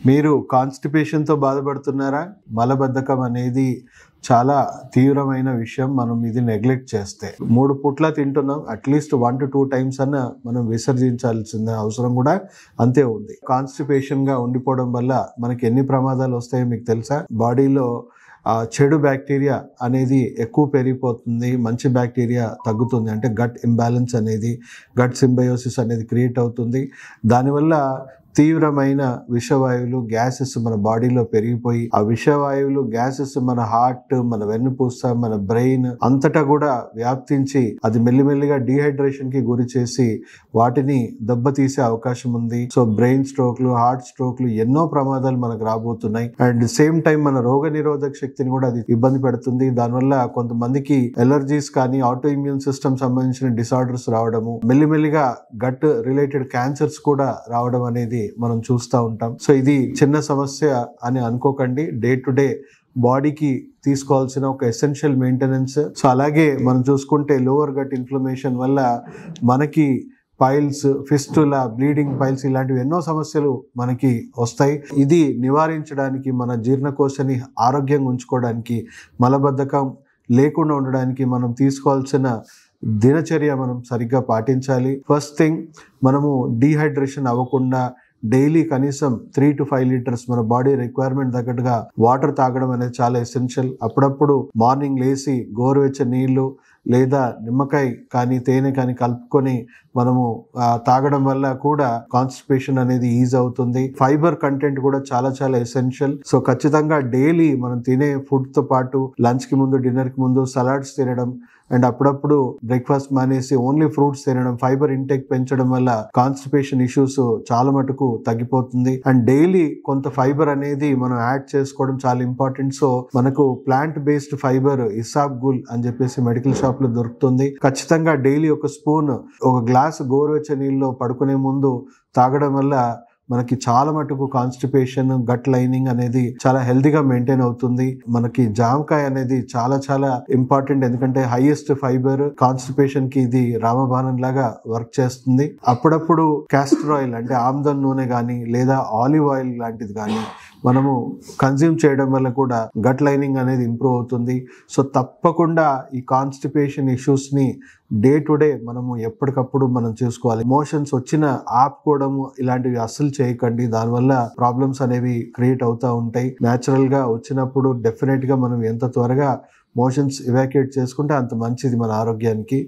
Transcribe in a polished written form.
మీరు కాన్‌స్టిపేషన్‌తో బాధపడుతున్నారా? మలబద్ధకం అనేది చాలా తీవ్రమైన విషయం. మనం ఇది నెగ్లెక్ట్ చేస్తే. 3 పూట్ల తింటున్నాం. అట్‌లీస్ట్ 1-2 టైమ్స్ అన్నా మనం విసర్జించాల్సిన అవసరం కూడా అంతే ఉంది. కాన్‌స్టిపేషన్‌గా ఉండిపోవడం వల్ల మనకి ఎన్ని ప్రమాదాలు వస్తాయో మీకు తెలుసా? బాడీలో చెడు బ్యాక్టీరియా అనేది ఎక్కువ పెరిగిపోతుంది. మంచి బ్యాక్టీరియా తగ్గుతుంది. అంటే గట్ ఇంబాలెన్స్ అనేది, గట్ సింబయోసిస్ అనేది క్రియేట్ అవుతుంది. దానివల్ల తీవ్రమైన విషవాయువులు, గ్యాసెస్ మన బాడీలో పెరిగిపోయి ఆ విషవాయువులు, గ్యాసెస్ మన హార్ట్, మన వెన్నుపూస, మన బ్రెయిన్ అంతటా కూడా వ్యాప్తించి అది మెల్లిమెల్లిగా డీహైడ్రేషన్ కి గురి చేసి వాటిని దెబ్బతీసే అవకాశం ఉంది. సో బ్రెయిన్ స్ట్రోక్లు, హార్ట్ స్ట్రోక్లు ఎన్నో ప్రమాదాలు మనకు రాబోతున్నాయి. అండ్ సేమ్ టైం మన రోగ నిరోధక శక్తిని కూడా అది ఇబ్బంది పెడుతుంది. దానివల్ల కొంతమందికి ఎలర్జీస్ కానీ, ఆటో ఇమ్యూన్ సిస్టమ్ సంబంధించిన డిసార్డర్స్ రావడము, మెల్లిమెల్లిగా గట్ రిలేటెడ్ క్యాన్సర్స్ కూడా రావడం అనేది మనం చూస్తూ ఉంటాం. సో ఇది చిన్న సమస్య అని అనుకోకండి. డే టు డే బాడీకి తీసుకోవాల్సిన ఒక ఎసెన్షియల్ మెయింటెనెన్స్. సో అలాగే మనం చూసుకుంటే లోవర్ గట్ ఇన్ఫ్లమేషన్ వల్ల మనకి పైల్స్, ఫిస్టులా, బ్లీడింగ్ పైల్స్ ఇలాంటివి ఎన్నో సమస్యలు మనకి వస్తాయి. ఇది నివారించడానికి, మన జీర్ణకోశాన్ని ఆరోగ్యంగా ఉంచుకోవడానికి, మలబద్ధకం లేకుండా ఉండడానికి మనం తీసుకోవాల్సిన దినచర్య మనం సరిగ్గా పాటించాలి. ఫస్ట్ థింగ్, మనము డీహైడ్రేషన్ అవ్వకుండా డైలీ కనీసం 3 to 5 లీటర్స్ మన బాడీ రిక్వైర్మెంట్ తగ్గట్టుగా వాటర్ తాగడం అనేది చాలా ఎసెన్షియల్. అప్పుడప్పుడు మార్నింగ్ లేసి గోరువెచ్చని నీళ్లు లేదా నిమ్మకాయ కానీ, తేనె కానీ కలుపుకొని మనము తాగడం వల్ల కూడా కాన్స్టిపేషన్ అనేది ఈజ్ అవుతుంది. ఫైబర్ కంటెంట్ కూడా చాలా చాలా ఎసెన్షియల్. సో ఖచ్చితంగా డైలీ మనం తినే ఫుడ్ తో పాటు లంచ్ కి ముందు, డిన్నర్ కి ముందు సలాడ్స్ తినడం అండ్ అప్పుడప్పుడు బ్రేక్ఫాస్ట్ మానేసి ఓన్లీ ఫ్రూట్స్ తినడం, ఫైబర్ ఇంటేక్ పెంచడం వల్ల కాన్స్టిపేషన్ ఇష్యూస్ చాలా మటుకు తగ్గిపోతుంది. అండ్ డైలీ కొంత ఫైబర్ అనేది మనం యాడ్ చేసుకోవడం చాలా ఇంపార్టెంట్. సో మనకు ప్లాంట్ బేస్డ్ ఫైబర్ ఇసాబ్గుల్ అని చెప్పేసి మెడికల్ షాప్ లో దొరుకుతుంది. ఖచ్చితంగా డైలీ ఒక స్పూన్, ఒక గ్లాస్ గోరువెచ్చని నీళ్ళలో పడుకునే ముందు తాగడం వల్ల మనకి చాలా మటుకు కాన్స్టిపేషన్, గట్ లైనింగ్ అనేది చాలా హెల్తీగా మెయింటైన్ అవుతుంది. మనకి జామకాయ అనేది చాలా చాలా ఇంపార్టెంట్. ఎందుకంటే హైయెస్ట్ ఫైబర్, కాన్స్టిపేషన్ కి ఇది రామబాణం లాగా వర్క్ చేస్తుంది. అప్పుడప్పుడు క్యాస్టర్ ఆయిల్ అంటే ఆమ్దం నూనె కానీ లేదా ఆలివ్ ఆయిల్ లాంటిది కానీ మనము కన్జ్యూమ్ చేయడం వల్ల కూడా గట్ లైనింగ్ అనేది ఇంప్రూవ్ అవుతుంది. సో తప్పకుండా ఈ కాన్స్టిపేషన్ ఇష్యూస్ ని డే టు డే మనము ఎప్పటికప్పుడు మనం చూసుకోవాలి. మోషన్స్ వచ్చిన ఆపుకోవడము ఇలాంటివి అస్సలు చేయకండి. దానివల్ల ప్రాబ్లమ్స్ అనేవి క్రియేట్ అవుతూ ఉంటాయి. న్యాచురల్ గా వచ్చినప్పుడు డెఫినెట్ గా మనం ఎంత త్వరగా మోషన్స్ ఎవాక్యుయేట్ చేసుకుంటే అంత మంచిది మన ఆరోగ్యానికి.